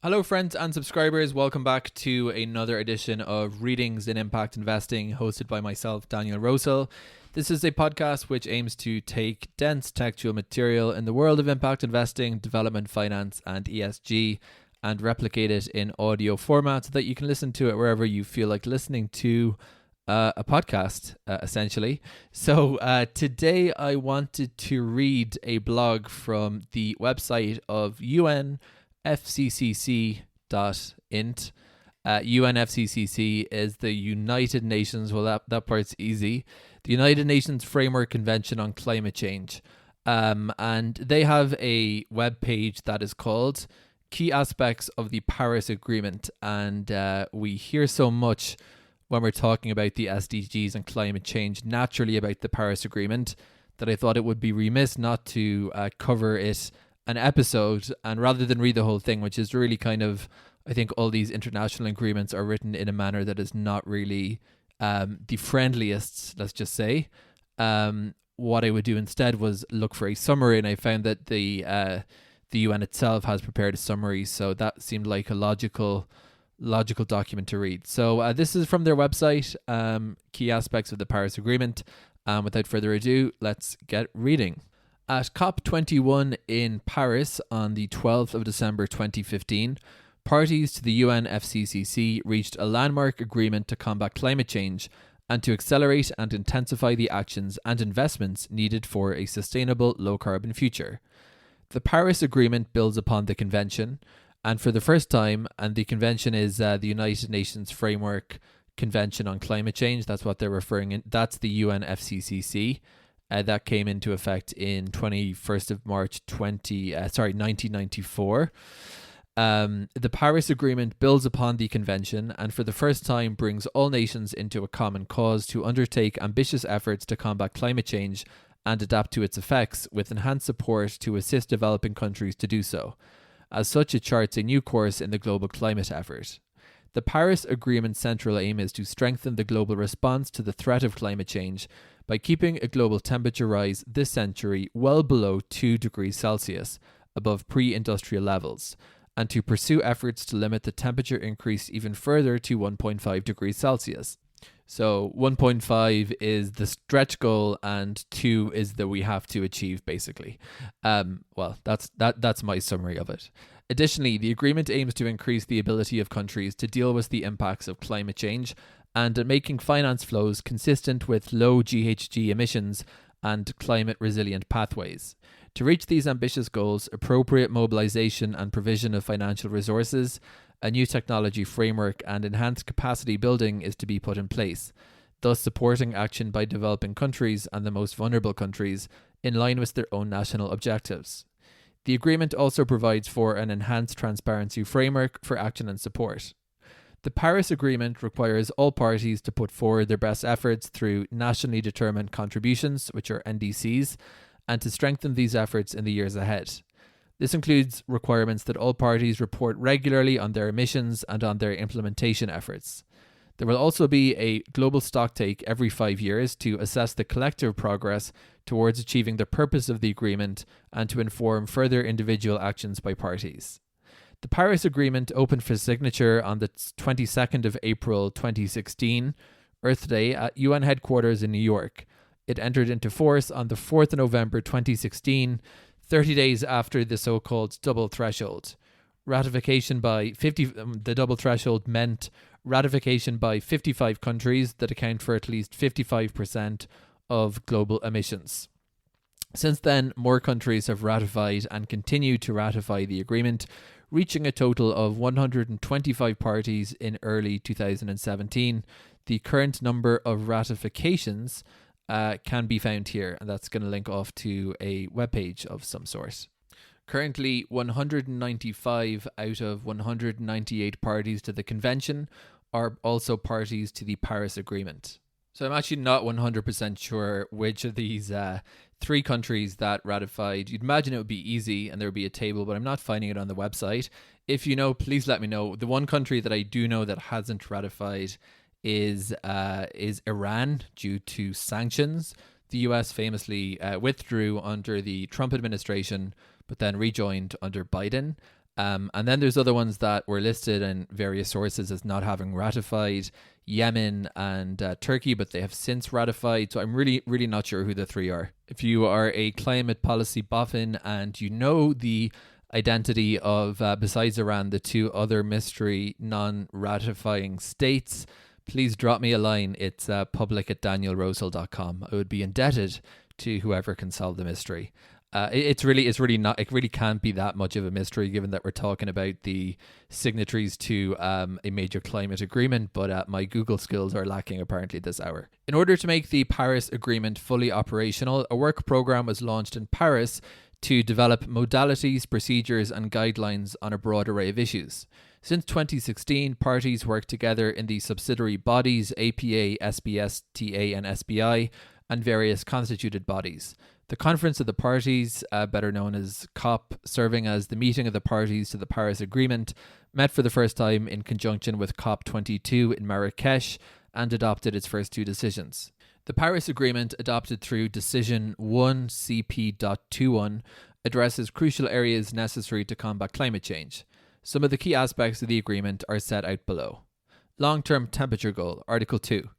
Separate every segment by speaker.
Speaker 1: Hello, friends and subscribers. Welcome back to another edition of Readings in Impact Investing, hosted by myself, Daniel Rosehill. This is a podcast which aims to take dense textual material in the world of impact investing, development finance, and ESG and replicate it in audio format so that you can listen to it wherever you feel like listening to a podcast, essentially. So today I wanted to read a blog from the website of UNFCCC.int. UNFCCC is the United Nations, well that part's easy, the United Nations Framework Convention on Climate Change. And they have a web page that is called Key Aspects of the Paris Agreement. And we hear so much when we're talking about the SDGs and climate change, naturally about the Paris Agreement, that I thought it would be remiss not to cover it an episode, and rather than read the whole thing, which is really kind of, I think all these international agreements are written in a manner that is not really the friendliest, let's just say. What I would do instead was look for a summary, and I found that the UN itself has prepared a summary, so that seemed like a logical document to read. So this is from their website, Key Aspects of the Paris Agreement. Without further ado, let's get reading. At COP21 in Paris on the 12th of December 2015, parties to the UNFCCC reached a landmark agreement to combat climate change and to accelerate and intensify the actions and investments needed for a sustainable low-carbon future. The Paris Agreement builds upon the Convention, and for the first time, and the Convention is the United Nations Framework Convention on Climate Change, that's what they're referring in, that's the UNFCCC. That came into effect in 21st of March 1994. The Paris Agreement builds upon the Convention and for the first time brings all nations into a common cause to undertake ambitious efforts to combat climate change and adapt to its effects with enhanced support to assist developing countries to do so. As such, it charts a new course in the global climate effort. The Paris Agreement's central aim is to strengthen the global response to the threat of climate change by keeping a global temperature rise this century well below 2 degrees Celsius, above pre-industrial levels, and to pursue efforts to limit the temperature increase even further to 1.5 degrees Celsius. So 1.5 is the stretch goal and 2 is the we have to achieve, basically. That's my summary of it. Additionally, the agreement aims to increase the ability of countries to deal with the impacts of climate change and making finance flows consistent with low GHG emissions and climate-resilient pathways. To reach these ambitious goals, appropriate mobilization and provision of financial resources, a new technology framework and enhanced capacity building is to be put in place, thus supporting action by developing countries and the most vulnerable countries in line with their own national objectives. The agreement also provides for an enhanced transparency framework for action and support. The Paris Agreement requires all parties to put forward their best efforts through nationally determined contributions, which are NDCs, and to strengthen these efforts in the years ahead. This includes requirements that all parties report regularly on their emissions and on their implementation efforts. There will also be a global stocktake every 5 years to assess the collective progress towards achieving the purpose of the agreement and to inform further individual actions by parties. The Paris Agreement opened for signature on the 22nd of April 2016, Earth Day, at UN headquarters in New York. It entered into force on the 4th of November 2016, 30 days after the so-called double threshold. The double threshold meant ratification by 55 countries that account for at least 55% of global emissions. Since then, more countries have ratified and continue to ratify the agreement, reaching a total of 125 parties in early 2017. The current number of ratifications can be found here, and that's going to link off to a webpage of some sort. Currently, 195 out of 198 parties to the convention are also parties to the Paris Agreement. So I'm actually not 100% sure which of these 3 countries that ratified. You'd imagine it would be easy and there would be a table, but I'm not finding it on the website. If you know, please let me know. The one country that I do know that hasn't ratified is Iran due to sanctions. The US famously withdrew under the Trump administration, but then rejoined under Biden. And then there's other ones that were listed in various sources as not having ratified: Yemen and Turkey, but they have since ratified. So I'm really, really not sure who the three are. If you are a climate policy boffin and you know the identity of, besides Iran, the two other mystery non-ratifying states, please drop me a line. It's public@danielrosehill.com. I would be indebted to whoever can solve the mystery. It's really not. It really can't be that much of a mystery, given that we're talking about the signatories to a major climate agreement. But my Google skills are lacking apparently this hour. In order to make the Paris Agreement fully operational, a work program was launched in Paris to develop modalities, procedures, and guidelines on a broad array of issues. Since 2016, parties worked together in the subsidiary bodies APA, SBS, TA, and SBI, and various constituted bodies. The Conference of the Parties, better known as COP, serving as the meeting of the parties to the Paris Agreement, met for the first time in conjunction with COP22 in Marrakesh and adopted its first two decisions. The Paris Agreement, adopted through Decision 1 CP.21, addresses crucial areas necessary to combat climate change. Some of the key aspects of the agreement are set out below. Long-term temperature goal, Article 2.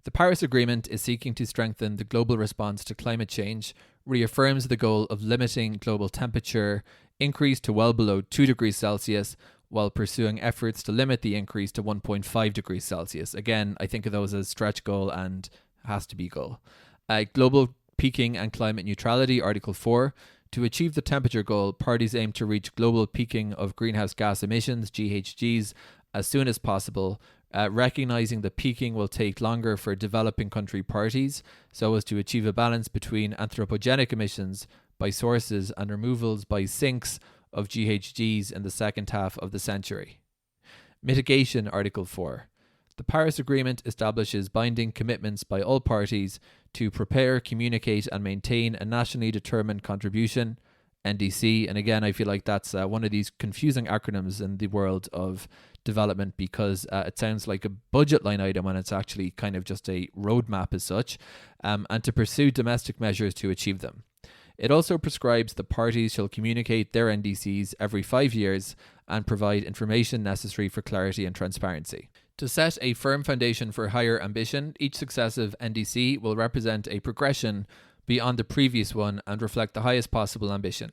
Speaker 1: The Paris Agreement is seeking to strengthen the global response to climate change, reaffirms the goal of limiting global temperature increase to well below 2 degrees Celsius, while pursuing efforts to limit the increase to 1.5 degrees Celsius. Again, I think of those as stretch goal and has to be goal. Global peaking and climate neutrality, Article 4. To achieve the temperature goal, parties aim to reach global peaking of greenhouse gas emissions, GHGs, as soon as possible, recognizing that peaking will take longer for developing country parties, so as to achieve a balance between anthropogenic emissions by sources and removals by sinks of GHGs in the second half of the century. Mitigation, Article 4. The Paris Agreement establishes binding commitments by all parties to prepare, communicate, and maintain a nationally determined contribution, NDC. And again, I feel like that's one of these confusing acronyms in the world of development, because it sounds like a budget line item when it's actually kind of just a roadmap as such, and to pursue domestic measures to achieve them. It also prescribes the parties shall communicate their NDCs every 5 years and provide information necessary for clarity and transparency. To set a firm foundation for higher ambition, each successive NDC will represent a progression beyond the previous one and reflect the highest possible ambition.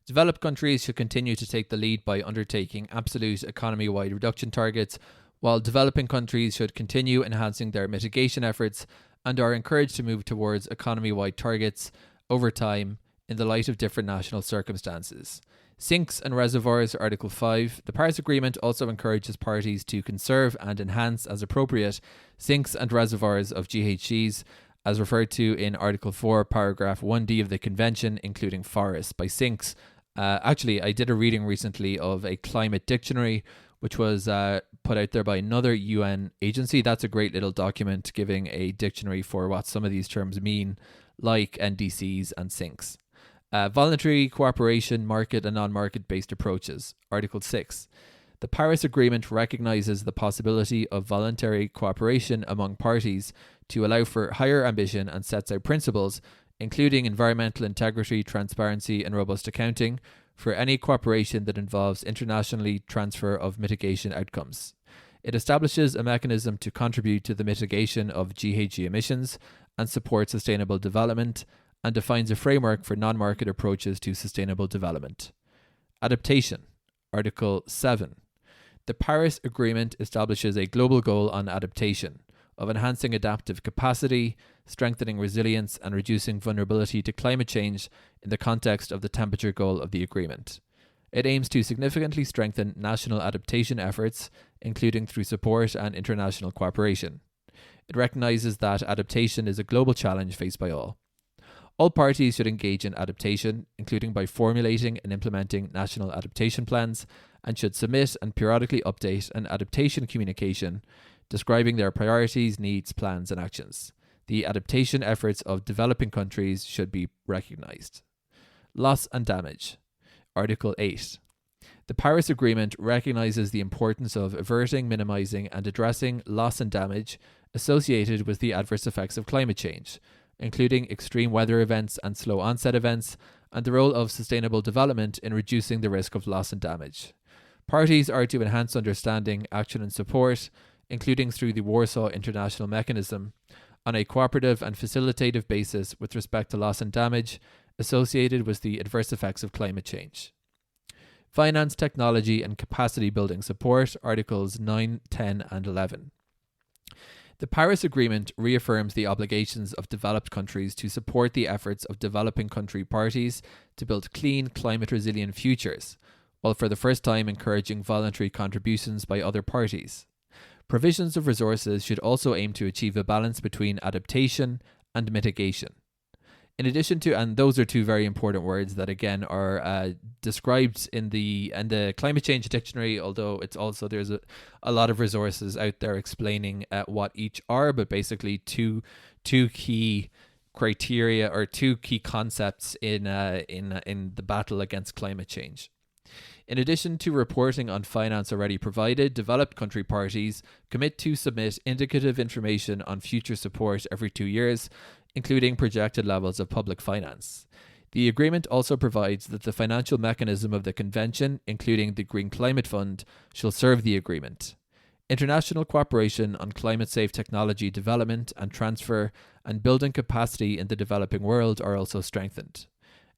Speaker 1: Developed countries should continue to take the lead by undertaking absolute economy-wide reduction targets, while developing countries should continue enhancing their mitigation efforts and are encouraged to move towards economy-wide targets over time in the light of different national circumstances. Sinks and reservoirs, Article 5. The Paris Agreement also encourages parties to conserve and enhance as appropriate sinks and reservoirs of GHGs, as referred to in Article 4, Paragraph 1D of the Convention, including forests. By sinks, actually, I did a reading recently of a climate dictionary, which was put out there by another UN agency. That's a great little document giving a dictionary for what some of these terms mean, like NDCs and sinks. Voluntary cooperation, market and non-market based approaches. Article 6. The Paris Agreement recognizes the possibility of voluntary cooperation among parties to allow for higher ambition and sets out principles, including environmental integrity, transparency, and robust accounting, for any cooperation that involves internationally transfer of mitigation outcomes. It establishes a mechanism to contribute to the mitigation of GHG emissions and support sustainable development, and defines a framework for non-market approaches to sustainable development. Adaptation. Article 7. The Paris Agreement establishes a global goal on adaptation, of enhancing adaptive capacity, strengthening resilience, and reducing vulnerability to climate change in the context of the temperature goal of the agreement. It aims to significantly strengthen national adaptation efforts, including through support and international cooperation. It recognizes that adaptation is a global challenge faced by all. All parties should engage in adaptation, including by formulating and implementing national adaptation plans, and should submit and periodically update an adaptation communication describing their priorities, needs, plans, and actions. The adaptation efforts of developing countries should be recognized. Loss and damage. Article 8. The Paris Agreement recognizes the importance of averting, minimizing, and addressing loss and damage associated with the adverse effects of climate change, including extreme weather events and slow onset events, and the role of sustainable development in reducing the risk of loss and damage. Parties are to enhance understanding, action and support, including through the Warsaw International Mechanism, on a cooperative and facilitative basis with respect to loss and damage associated with the adverse effects of climate change. Finance, technology and capacity building support, Articles 9, 10 and 11. The Paris Agreement reaffirms the obligations of developed countries to support the efforts of developing country parties to build clean, climate-resilient futures, while for the first time encouraging voluntary contributions by other parties. Provisions of resources should also aim to achieve a balance between adaptation and mitigation. In addition to, and those are two very important words that again are described in the climate change dictionary, although it's also there's a lot of resources out there explaining what each are, but basically two key criteria or two key concepts in the battle against climate change. In addition to reporting on finance already provided, developed country parties commit to submit indicative information on future support every 2 years, including projected levels of public finance. The agreement also provides that the financial mechanism of the convention, including the Green Climate Fund, shall serve the agreement. International cooperation on climate-safe technology development and transfer and building capacity in the developing world are also strengthened.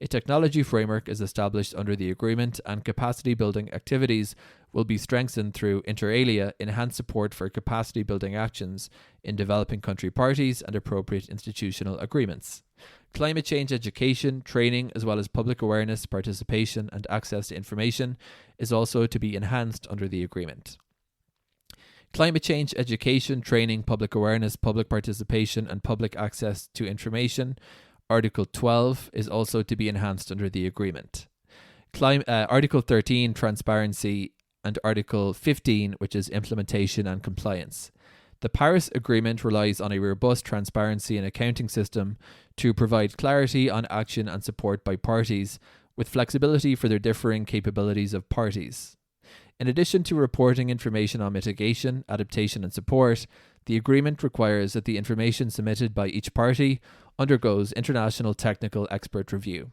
Speaker 1: A technology framework is established under the agreement, and capacity building activities will be strengthened through, inter alia, enhanced support for capacity building actions in developing country parties and appropriate institutional agreements. Climate change education, training, as well as public awareness, participation, and access to information is also to be enhanced under the agreement. Climate change education, training, public awareness, public participation, and public access to information, Article 12, is also to be enhanced under the agreement. Article 13, transparency, and Article 15, which is implementation and compliance. The Paris Agreement relies on a robust transparency and accounting system to provide clarity on action and support by parties, with flexibility for their differing capabilities of parties. In addition to reporting information on mitigation, adaptation and support, the agreement requires that the information submitted by each party undergoes international technical expert review.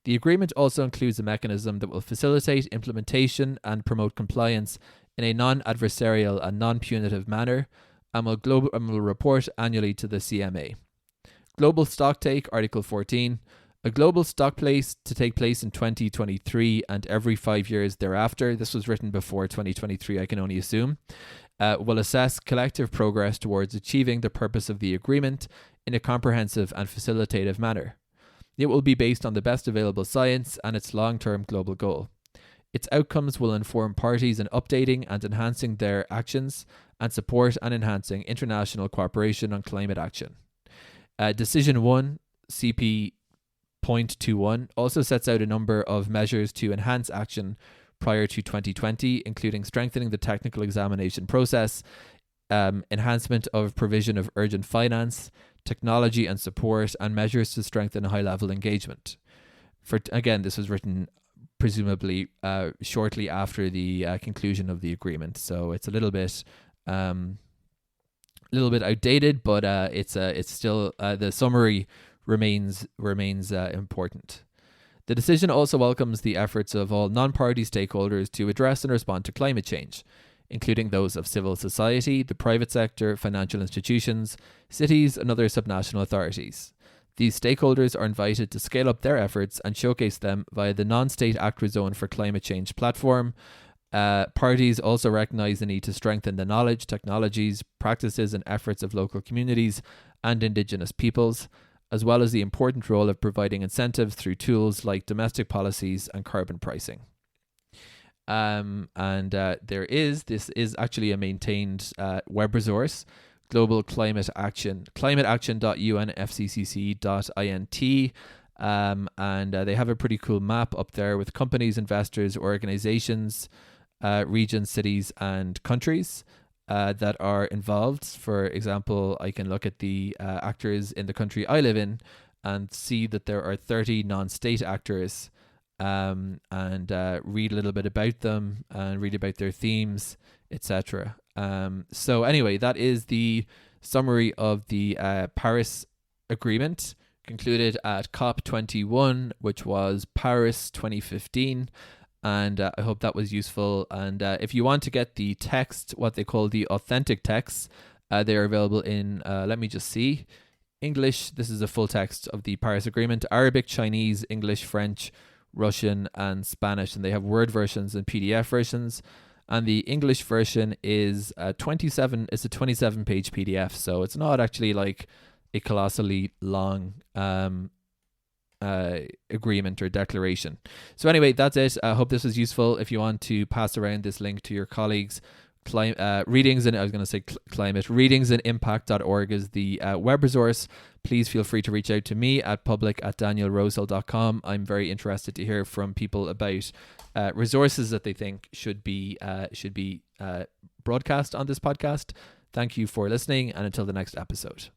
Speaker 1: The agreement also includes a mechanism that will facilitate implementation and promote compliance in a non-adversarial and non-punitive manner, and will report annually to the CMA. Global stocktake, Article 14. A global stock place to take place in 2023 and every 5 years thereafter, this was written before 2023, I can only assume, will assess collective progress towards achieving the purpose of the agreement in a comprehensive and facilitative manner. It will be based on the best available science and its long-term global goal. Its outcomes will inform parties in updating and enhancing their actions and support and enhancing international cooperation on climate action. Decision 1, CP.21, also sets out a number of measures to enhance action prior to 2020, including strengthening the technical examination process, enhancement of provision of urgent finance, technology and support, and measures to strengthen high-level engagement. Again, this was written presumably shortly after the conclusion of the agreement, so it's a little bit outdated, but it's still the summary remains important. The decision also welcomes the efforts of all non-party stakeholders to address and respond to climate change, including those of civil society, the private sector, financial institutions, cities, and other subnational authorities. These stakeholders are invited to scale up their efforts and showcase them via the Non-State Actor Zone for Climate Change platform. Parties also recognise the need to strengthen the knowledge, technologies, practices, and efforts of local communities and Indigenous peoples, as well as the important role of providing incentives through tools like domestic policies and carbon pricing. This is actually a maintained web resource, Global Climate Action, climateaction.unfccc.int, and they have a pretty cool map up there with companies, investors, organizations, regions, cities, and countries that are involved. For example, I can look at the actors in the country I live in and see that there are 30 non-state actors, and read a little bit about them and read about their themes, etc. So anyway, that is the summary of the Paris Agreement, concluded at COP21, which was Paris 2015. And I hope that was useful. And if you want to get the text, what they call the authentic texts, they are available in, let me just see, English. This is a full text of the Paris Agreement, Arabic, Chinese, English, French, Russian, and Spanish. And they have Word versions and PDF versions. And the English version is 27. It's a 27-page PDF, so it's not actually like a colossally long agreement or declaration. So anyway, that's it. I hope this was useful. If you want to pass around this link to your colleagues, readings in impact.org is the web resource. Please feel free to reach out to me at public@danielrosehill.com. I'm very interested to hear from people about resources that they think should be broadcast on this podcast. Thank you for listening, and until the next episode.